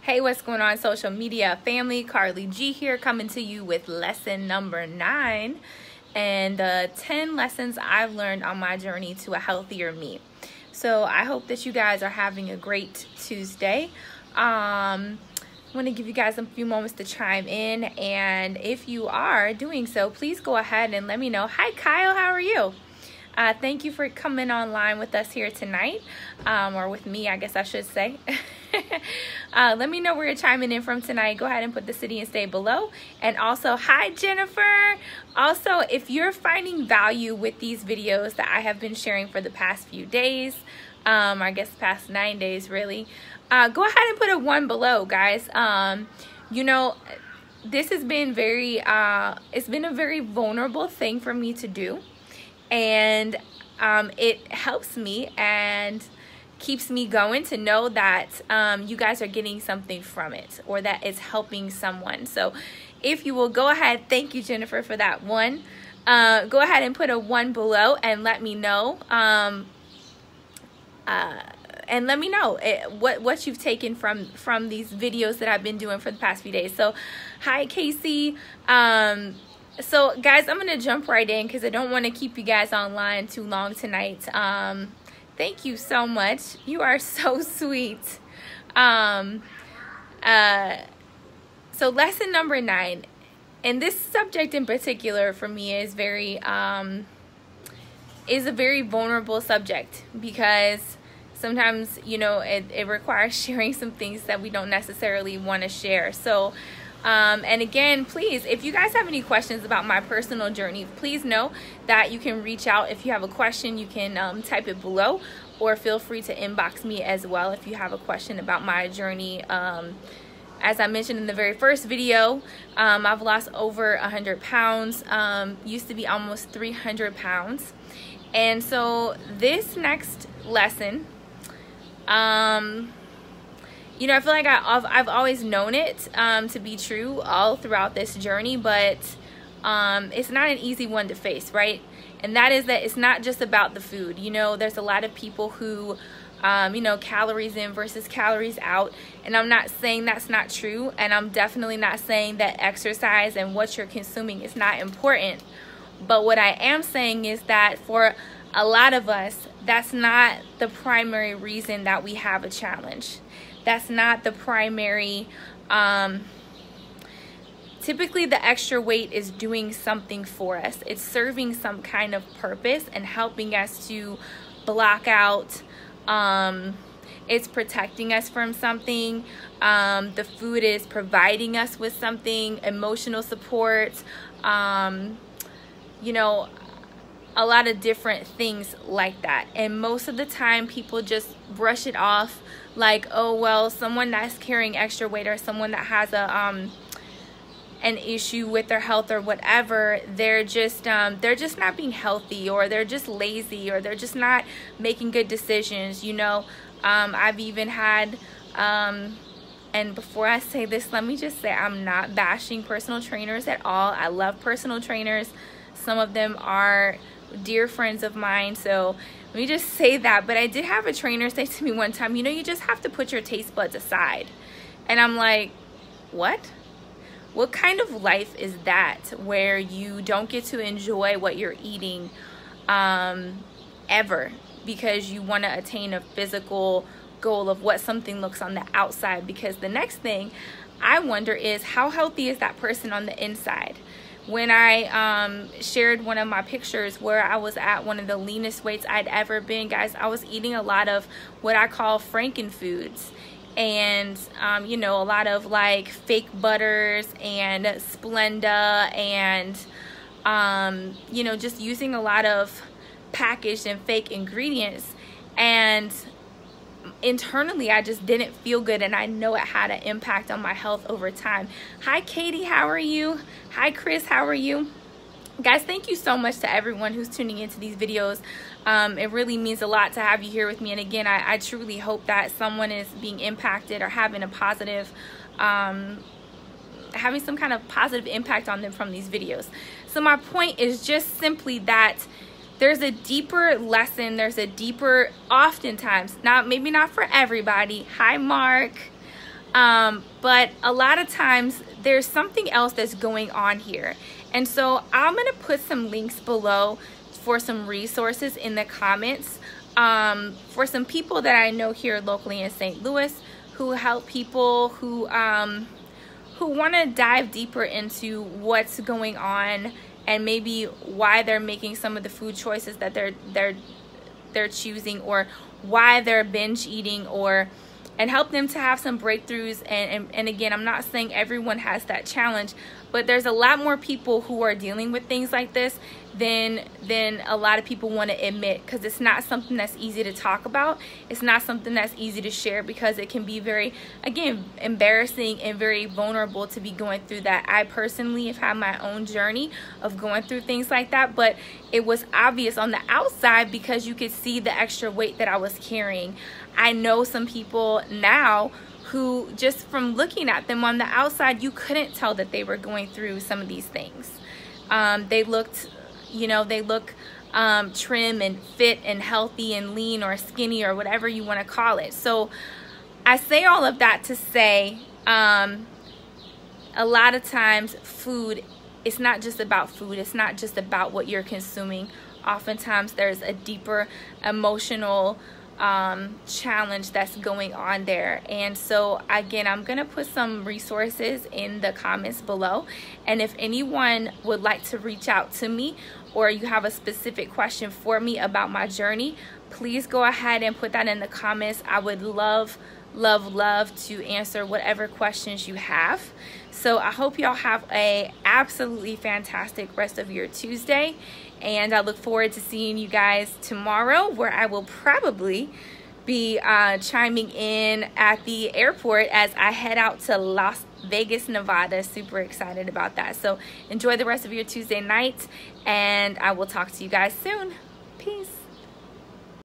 Hey, what's going on, social media family? Carly G here, coming to you with lesson number 9 and the 10 lessons I've learned on my journey to a healthier me. So I hope that you guys are having a great Tuesday. I want to give you guys a few moments to chime in, and if you are doing so, please go ahead and let me know. Hi Kyle, how are you? Thank you for coming online with us here tonight, or with me, I guess I should say. Let me know where you're chiming in from tonight. Go ahead and put the city and state below. And also, hi Jennifer. Also, if you're finding value with these videos that I have been sharing for the past few days, I guess past 9 days really, go ahead and put a 1 below, guys. You know, this has been it's been a very vulnerable thing for me to do. And it helps me and keeps me going to know that you guys are getting something from it, or that it's helping someone. So if you will go ahead, thank you Jennifer for that 1. Go ahead and put a 1 below and let me know. And let me know what you've taken from these videos that I've been doing for the past few days. So hi Casey. So guys, I'm gonna jump right in because I don't want to keep you guys online too long tonight. Thank you so much. You are so sweet. So lesson number 9, and this subject in particular for me is a very vulnerable subject, because sometimes, you know, it requires sharing some things that we don't necessarily want to share. So and again, please, if you guys have any questions about my personal journey, please know that you can reach out. If you have a question, you can type it below, or feel free to inbox me as well if you have a question about my journey. As I mentioned in the very first video, I've lost over 100 pounds, used to be almost 300 pounds. And so this next lesson, you know, I feel like I've always known it to be true all throughout this journey, but it's not an easy one to face, right? And that is that it's not just about the food. You know, there's a lot of people who, you know, calories in versus calories out. And I'm not saying that's not true. And I'm definitely not saying that exercise and what you're consuming is not important. But what I am saying is that for a lot of us, that's not the primary reason that we have a challenge. That's not the primary. Typically the extra weight is doing something for us. It's serving some kind of purpose and helping us to block out. It's protecting us from something. The food is providing us with something, emotional support, you know, a lot of different things like that. And most of the time people just brush it off like, oh well, someone that's carrying extra weight, or someone that has an issue with their health or whatever, they're just not being healthy, or they're just lazy, or they're just not making good decisions. You know, I've even had and before I say this, let me just say I'm not bashing personal trainers at all. I love personal trainers. Some of them are dear friends of mine, so let me just say that. But I did have a trainer say to me one time, you know, you just have to put your taste buds aside. And I'm like, what kind of life is that, where you don't get to enjoy what you're eating ever, because you want to attain a physical goal of what something looks on the outside? Because the next thing I wonder is, how healthy is that person on the inside? When I shared one of my pictures where I was at one of the leanest weights I'd ever been, guys, I was eating a lot of what I call frankenfoods. And you know, a lot of like fake butters and Splenda, and you know, just using a lot of packaged and fake ingredients. And internally I just didn't feel good, and I know it had an impact on my health over time. Hi Katie, how are you? Hi Chris, how are you? Guys, thank you so much to everyone who's tuning into these videos. It really means a lot to have you here with me. And again, I truly hope that someone is being impacted or having a positive, having some kind of positive impact on them from these videos. So my point is just simply that there's a deeper lesson, there's a deeper, oftentimes, maybe not for everybody. Hi Mark. But a lot of times there's something else that's going on here. And so I'm going to put some links below for some resources in the comments for some people that I know here locally in St. Louis who help people who want to dive deeper into what's going on and maybe why they're making some of the food choices that they're choosing, or why they're binge eating, and help them to have some breakthroughs. And again, I'm not saying everyone has that challenge, but there's a lot more people who are dealing with things like this than a lot of people want to admit, because it's not something that's easy to talk about. It's not something that's easy to share, because it can be very, again, embarrassing and very vulnerable to be going through that. I personally have had my own journey of going through things like that, but it was obvious on the outside because you could see the extra weight that I was carrying. I know some people now who, just from looking at them on the outside, you couldn't tell that they were going through some of these things. They looked, they look trim and fit and healthy and lean or skinny or whatever you want to call it. So I say all of that to say a lot of times food, it's not just about food. It's not just about what you're consuming. Oftentimes there's a deeper emotional challenge that's going on there. And so again, I'm gonna put some resources in the comments below, and if anyone would like to reach out to me, or you have a specific question for me about my journey, please go ahead and put that in the comments. I would love to answer whatever questions you have. So I hope y'all have a absolutely fantastic rest of your Tuesday, and I look forward to seeing you guys tomorrow, where I will probably be chiming in at the airport as I head out to Las Vegas, Nevada. Super excited about that. So enjoy the rest of your Tuesday night, and I will talk to you guys soon. Peace.